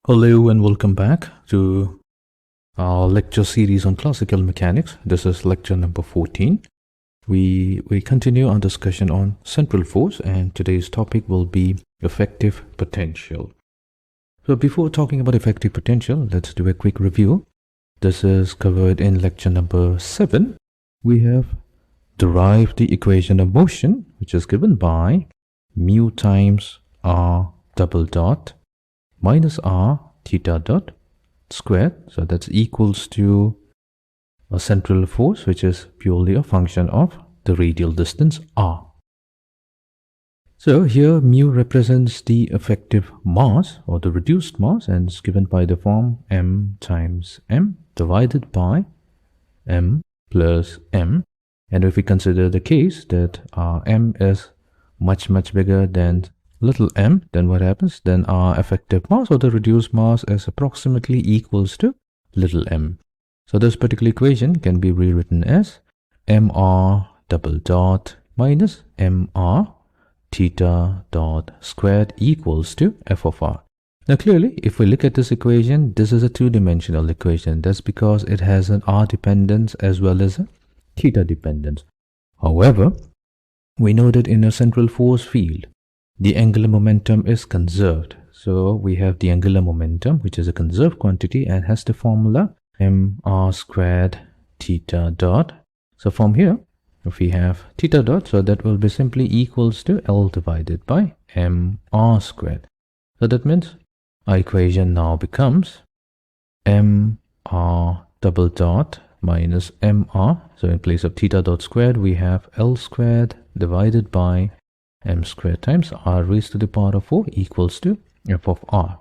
Hello and welcome back to our lecture series on classical mechanics. This is lecture number 14. We continue our discussion on central force, and today's topic will be effective potential. So before talking about effective potential, let's do a quick review. This is covered in lecture number 7. We have derived the equation of motion, which is given by mu times r double dot minus r theta dot squared. So that's equals to a central force, which is purely a function of the radial distance r. So here mu represents the effective mass or the reduced mass, and is given by the form m times m divided by m plus m. And if we consider the case that m is much bigger than little m, then what happens? Then our effective mass or the reduced mass is approximately equals to little m. So this particular equation can be rewritten as mr double dot minus mr theta dot squared equals to f of r. Now clearly, if we look at this equation, this is a two-dimensional equation. That's because it has an r dependence as well as a theta dependence. However, we know that in a central force field, the angular momentum is conserved. So we have the angular momentum, which is a conserved quantity and has the formula mr squared theta dot. So from here, if we have theta dot, so that will be simply equals to L divided by mr squared. So that means our equation now becomes mr double dot minus mr. So in place of theta dot squared, we have L squared divided by m squared times r raised to the power of 4 equals to f of r.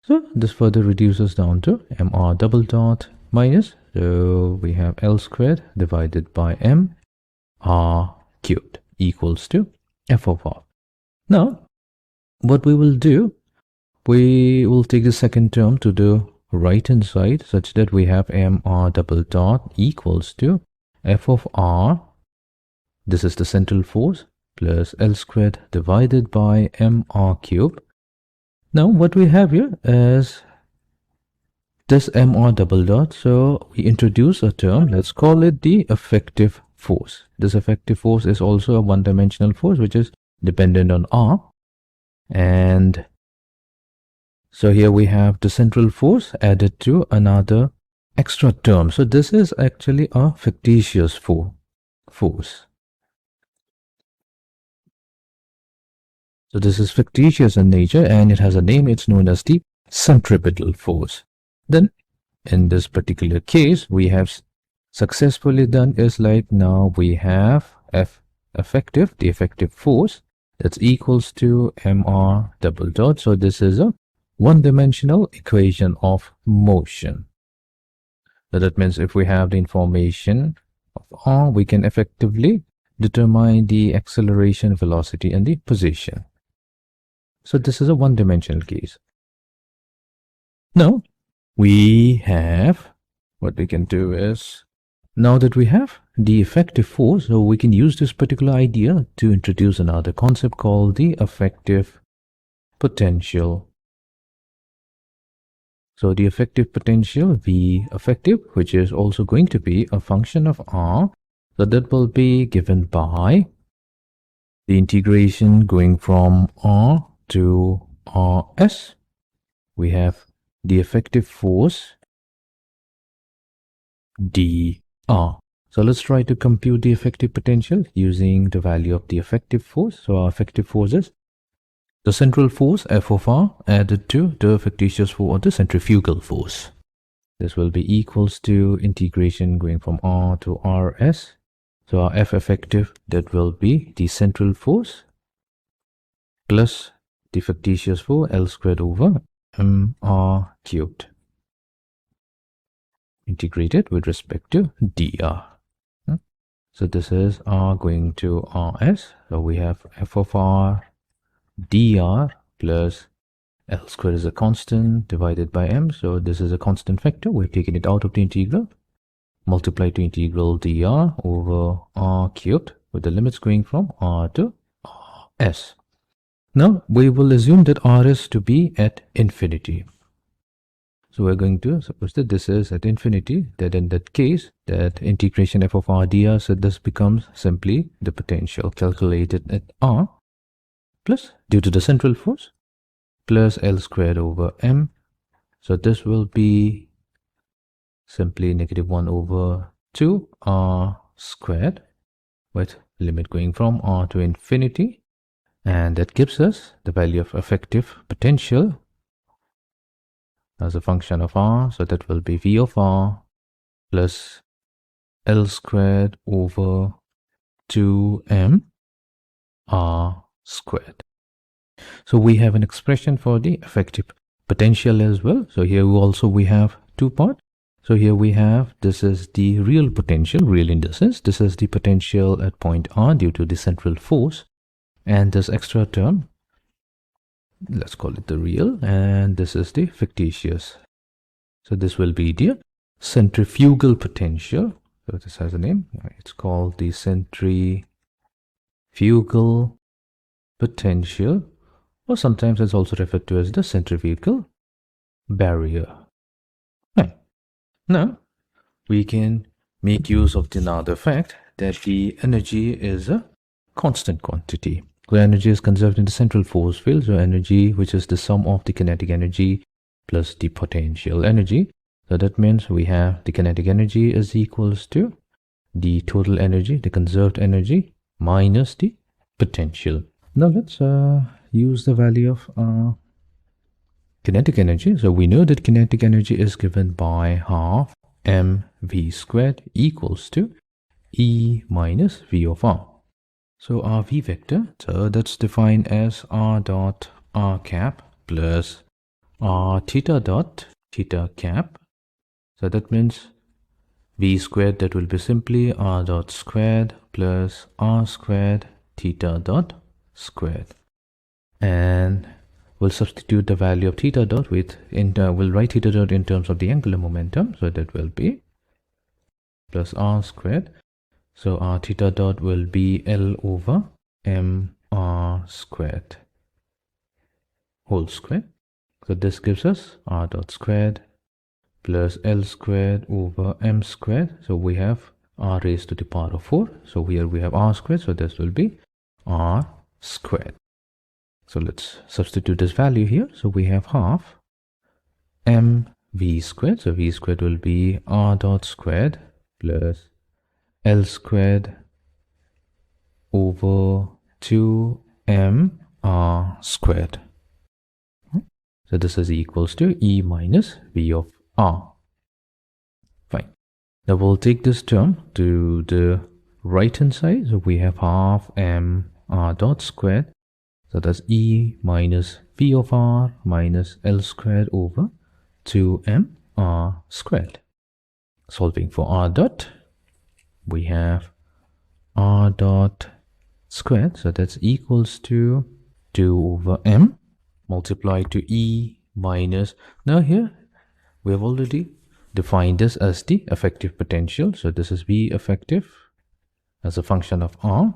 So this further reduces down to mr double dot minus, so we have L squared divided by m r cubed equals to f of r. Now what we will do, we will take the second term to the right hand side such that we have mr double dot equals to f of r. This is the central force, plus L squared divided by mr cube. Now what we have here is this mr double dot, so we introduce a term, let's call it the effective force. This effective force is also a one-dimensional force which is dependent on r, and so here we have the central force added to another extra term. So this is actually a fictitious force. So this is fictitious in nature and it has a name. It's known as the centripetal force. Then in this particular case, we have successfully done is like now we have the effective force that's equals to mr double dot. So this is a one-dimensional equation of motion. So that means if we have the information of r, we can effectively determine the acceleration, velocity, and the position. So this is a one-dimensional case. Now we have, what we can do is, now that we have the effective force, so we can use this particular idea to introduce another concept called the effective potential. So the effective potential, V effective, which is also going to be a function of r, so that will be given by the integration going from r to rs. We have the effective force dr. So let's try to compute the effective potential using the value of the effective force. So our effective force is the central force f of r added to the fictitious force or the centrifugal force. This will be equals to integration going from r to rs. So our F effective, that will be the central force plus the fictitious force L squared over mr cubed integrated with respect to dr. So this is r going to rs. So we have f of r dr plus L squared is a constant divided by m. So this is a constant factor. We've taken it out of the integral. Multiply to integral dr over r cubed with the limits going from r to s. Now we will assume that R is to be at infinity. So we're going to suppose that this is at infinity, that in that case, that integration f of r dr, so this becomes simply the potential calculated at r plus, due to the central force, plus L squared over m. So this will be simply -1 over 2 r squared, with limit going from r to infinity, and that gives us the value of effective potential as a function of r. So that will be v of r plus L squared over 2m r squared. So we have an expression for the effective potential as well. So here also we have two parts. So here we have, this is the real potential, real in the sense, this is the potential at point R due to the central force, and this extra term, let's call it the real, and this is the fictitious. So this will be the centrifugal potential. So this has a name, it's called the centrifugal potential, or sometimes it's also referred to as the centrifugal barrier. Right. Now we can make use of another fact that the energy is a constant quantity. So energy is conserved in the central force field, so energy, which is the sum of the kinetic energy plus the potential energy. So that means we have the kinetic energy is equals to the total energy, the conserved energy, minus the potential. Now let's use the value of kinetic energy. So we know that kinetic energy is given by half mv squared equals to E minus v of r. So our v vector, so that's defined as r dot r cap plus r theta dot theta cap. So that means v squared, that will be simply r dot squared plus r squared theta dot squared. And we'll substitute the value of theta dot with, we'll write theta dot in terms of the angular momentum. So that will be plus r squared. So r theta dot will be L over m r squared whole square. So this gives us r dot squared plus L squared over m squared. So we have r raised to the power of 4. So here we have r squared. So this will be r squared. So let's substitute this value here. So we have half mv squared. So v squared will be r dot squared plus L squared over 2m r squared. So this is equals to E minus v of r. Fine. Now we'll take this term to the right hand side. So we have half m r dot squared. So that's E minus v of r minus L squared over 2m r squared. Solving for r dot, we have r dot squared. So that's equals to 2 over m multiplied to E minus, now here we have already defined this as the effective potential. So this is V effective as a function of R,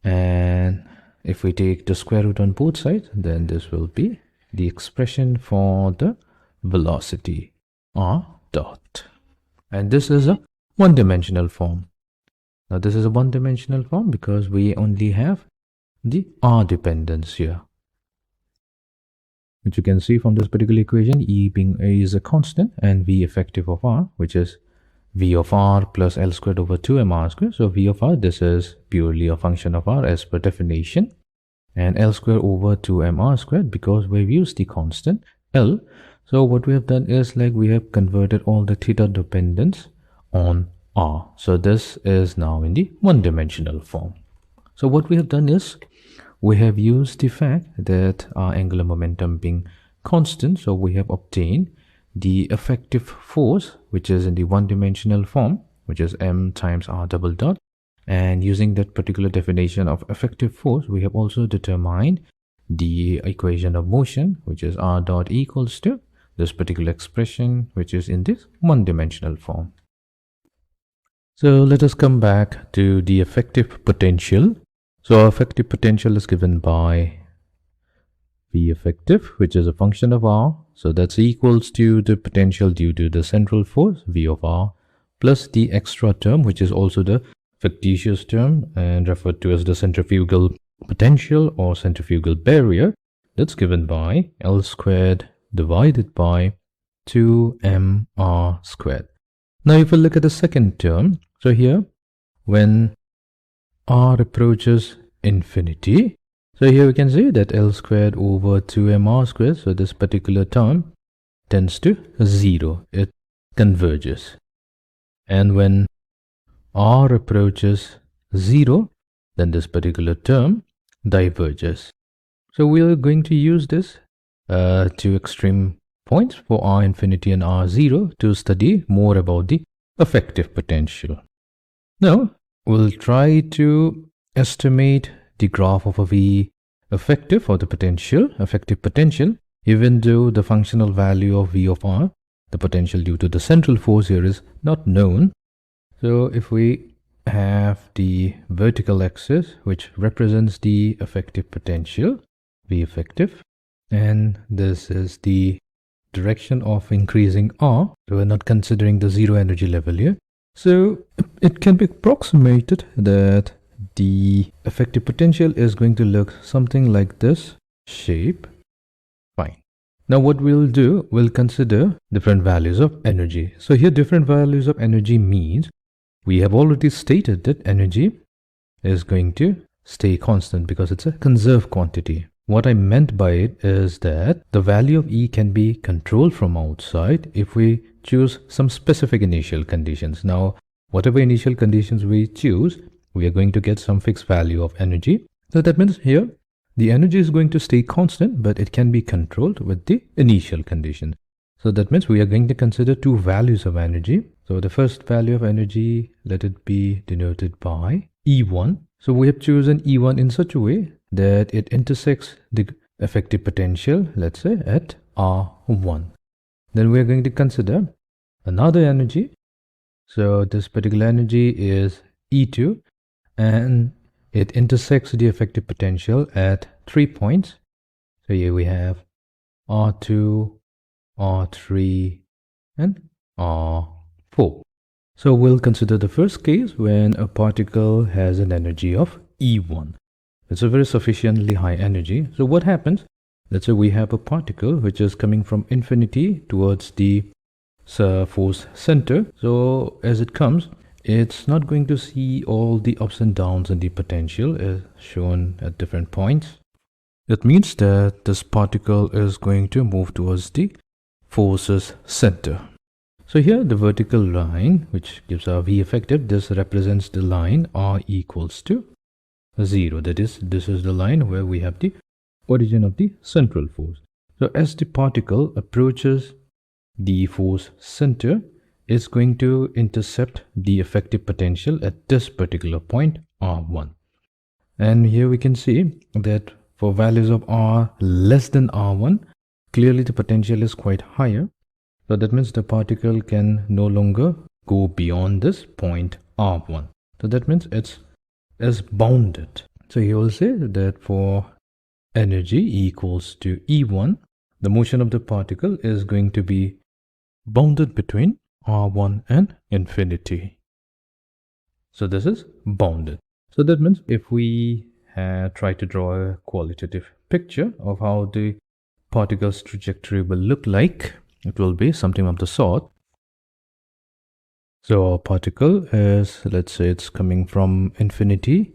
and if we take the square root on both sides, then this will be the expression for the velocity r dot. And this is a one-dimensional form. Now this is a one-dimensional form because we only have the r dependence here, which you can see from this particular equation, E being is a constant and V effective of r, which is V of r plus L squared over 2m r squared. So V of r, this is purely a function of r as per definition, and L squared over 2m r squared because we've used the constant L. So what we have done is, like, we have converted all the theta dependence on r. So this is now in the one-dimensional form. So what we have done is, we have used the fact that our angular momentum being constant, so we have obtained the effective force, which is in the one-dimensional form, which is m times r double dot. And using that particular definition of effective force, we have also determined the equation of motion, which is r dot equals to this particular expression, which is in this one-dimensional form. So let us come back to the effective potential. So our effective potential is given by V effective, which is a function of R. So that's equals to the potential due to the central force, V of R, plus the extra term, which is also the fictitious term and referred to as the centrifugal potential or centrifugal barrier. That's given by L squared divided by 2mr squared. Now if we look at the second term, so here when R approaches infinity, so here we can say that L squared over 2mr squared, so this particular term tends to 0, it converges. And when R approaches 0, then this particular term diverges. So we are going to use this two extreme points for R infinity and R0 to study more about the effective potential. Now we'll try to estimate the graph of a V effective or the effective potential, even though the functional value of V of R, the potential due to the central force here, is not known. So if we have the vertical axis which represents the effective potential, V effective, and this is the direction of increasing R, so we're not considering the zero energy level here. So it can be approximated that the effective potential is going to look something like this shape. Fine. Now what we'll do, we'll consider different values of energy. So here different values of energy means we have already stated that energy is going to stay constant because it's a conserved quantity. What I meant by it is that the value of E can be controlled from outside if we choose some specific initial conditions. Now, whatever initial conditions we choose, we are going to get some fixed value of energy. So that means here, the energy is going to stay constant, but it can be controlled with the initial condition. So that means we are going to consider two values of energy. So the first value of energy, let it be denoted by E1. So we have chosen E1 in such a way that it intersects the effective potential, let's say at R1. Then we are going to consider another energy. So this particular energy is E2 and it intersects the effective potential at 3 points. So here we have R2, R3 and R4. So we'll consider the first case when a particle has an energy of E1. It's a very sufficiently high energy. So what happens? Let's say we have a particle which is coming from infinity towards the force center. So as it comes, it's not going to see all the ups and downs in the potential as shown at different points. That means that this particle is going to move towards the force's center. So here the vertical line, which gives our V effective, this represents the line R equals to 0. That is, this is the line where we have the origin of the central force. So as the particle approaches the force center, it's going to intercept the effective potential at this particular point R1. And here we can see that for values of R less than R1, clearly the potential is quite higher. So that means the particle can no longer go beyond this point R1. So that means it's bounded. So you will say that for energy equals to E1, the motion of the particle is going to be bounded between R1 and infinity. So this is bounded. So that means if we try to draw a qualitative picture of how the particle's trajectory will look like, it will be something of the sort. So our particle is, let's say it's coming from infinity.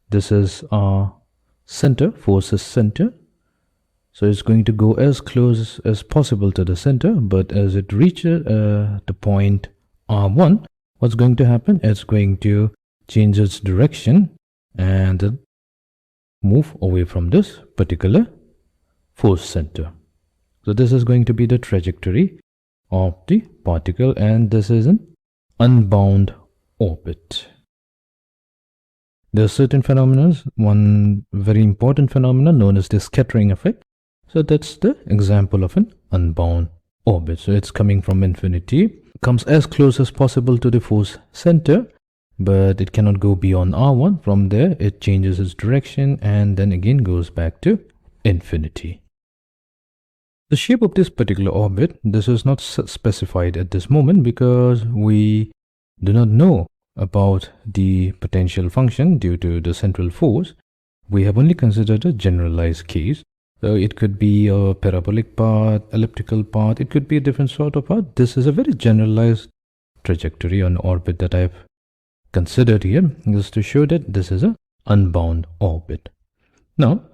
This is our center, force's center. So it's going to go as close as possible to the center, but as it reaches the point R1, what's going to happen? It's going to change its direction and move away from this particular force center. So this is going to be the trajectory of the particle, and this is an unbound orbit. There are certain phenomena, one very important phenomenon known as the scattering effect. So that's the example of an unbound orbit. So it's coming from infinity, comes as close as possible to the force center, but it cannot go beyond R1. From there, it changes its direction and then again goes back to infinity. The shape of this particular orbit, this is not specified at this moment because we do not know about the potential function due to the central force. We have only considered a generalized case. So it could be a parabolic path, elliptical path, it could be a different sort of path. This is a very generalized trajectory on orbit that I've considered here, just to show that this is an unbound orbit. Now,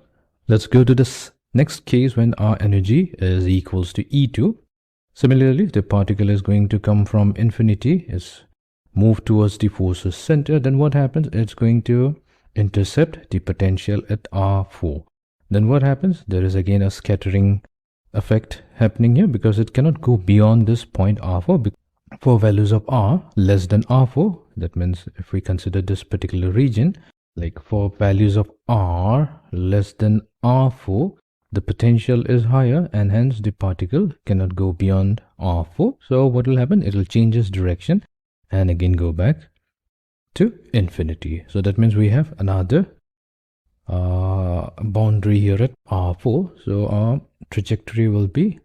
let's go to this next case when our energy is equals to E2. Similarly, the particle is going to come from infinity, is move towards the force's center. Then what happens? It's going to intercept the potential at R4. Then what happens? There is again a scattering effect happening here because it cannot go beyond this point R4. For values of R less than R4, that means if we consider this particular region, like for values of R less than R4, the potential is higher and hence the particle cannot go beyond R4. So what will happen? It will change its direction and again go back to infinity. So that means we have another boundary here at R4. So our trajectory will be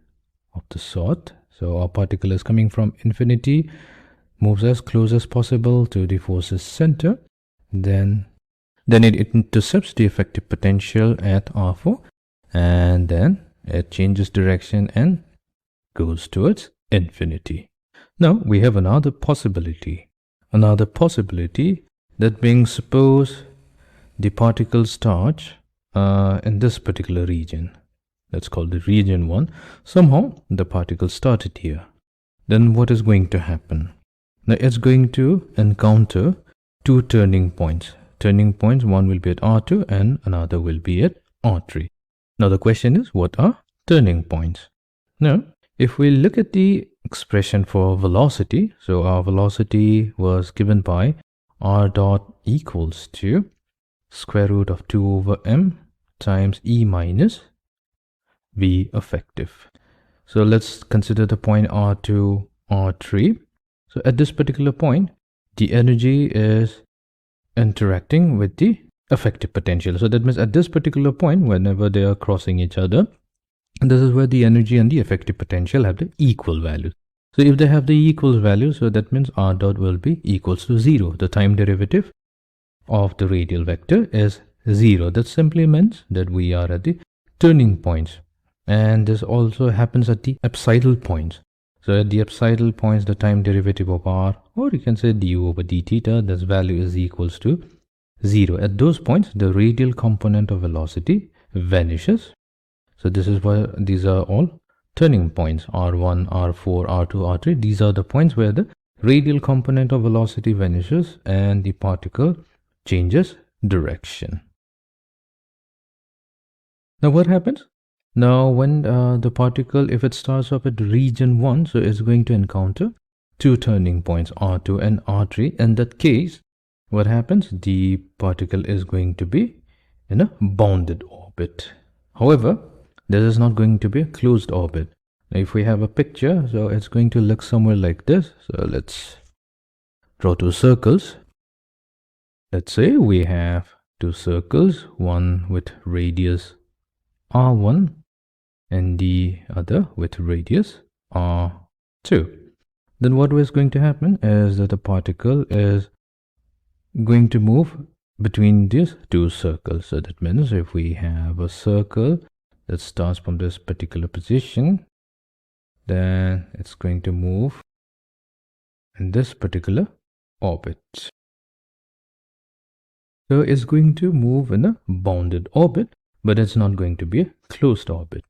of the sort. So our particle is coming from infinity, moves as close as possible to the force's center. Then it intercepts the effective potential at R4 and then it changes direction and goes towards infinity. Now we have another possibility. That being, suppose the particle starts in this particular region. Let's call the region 1. Somehow the particle started here. Then what is going to happen? Now it's going to encounter two turning points. One will be at R2 and another will be at R3. Now the question is, what are turning points? Now, if we look at the expression for velocity, so our velocity was given by r dot equals to square root of 2 over m times E minus V effective. So let's consider the point R2, R3. So at this particular point, the energy is interacting with the effective potential. So that means at this particular point, whenever they are crossing each other, this is where the energy and the effective potential have the equal values. So if they have the equal values, so that means r dot will be equals to 0. The time derivative of the radial vector is 0. That simply means that we are at the turning points. And this also happens at the apsidal points. So at the apsidal points, the time derivative of r, or you can say du over d theta, this value is equals to 0. At those points, the radial component of velocity vanishes. So this is why these are all turning points, r1, r4, r2, r3. These are the points where the radial component of velocity vanishes and the particle changes direction. Now what happens? Now when the particle, if it starts off at region 1, so it's going to encounter two turning points, R2 and R3. In that case, what happens? The particle is going to be in a bounded orbit. However, this is not going to be a closed orbit. Now if we have a picture, so it's going to look somewhere like this. So let's draw two circles. Let's say we have two circles, one with radius R1 and the other with radius R2. Then what is going to happen is that the particle is going to move between these two circles. So that means if we have a circle that starts from this particular position, then it's going to move in this particular orbit. So it's going to move in a bounded orbit, but it's not going to be a closed orbit.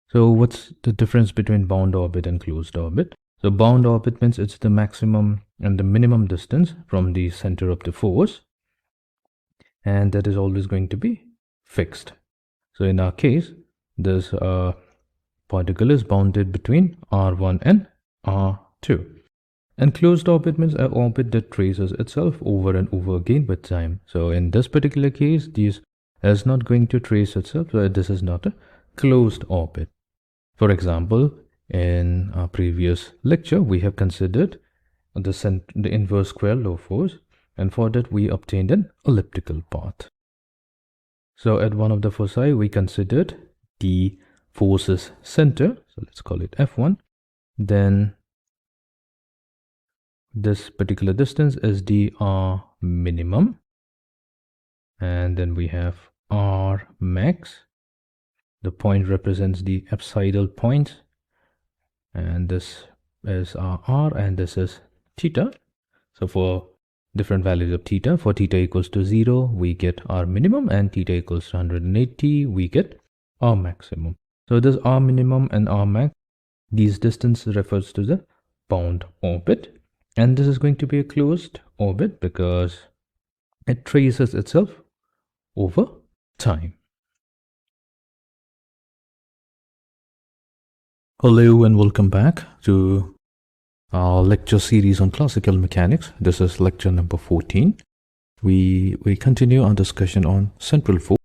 So what's the difference between bound orbit and closed orbit? So bound orbit means it's the maximum and the minimum distance from the center of the force, and that is always going to be fixed. So in our case, this particle is bounded between R1 and R2. And closed orbit means an orbit that traces itself over and over again with time. So in this particular case, this is not going to trace itself, so this is not a closed orbit. For example, in our previous lecture, we have considered the inverse square law force, and for that we obtained an elliptical path. So at one of the foci, we considered the force's center, so let's call it F1, then this particular distance is the R minimum, and then we have R max. The point represents the apsidal point, and this is our R and this is theta. So for different values of theta, for theta equals to 0 we get R minimum, and theta equals to 180 we get R maximum. So this R minimum and R max, these distances refers to the bound orbit, and this is going to be a closed orbit because it traces itself over time. Hello and welcome back to our lecture series on classical mechanics. This is lecture number 14. We continue our discussion on central force.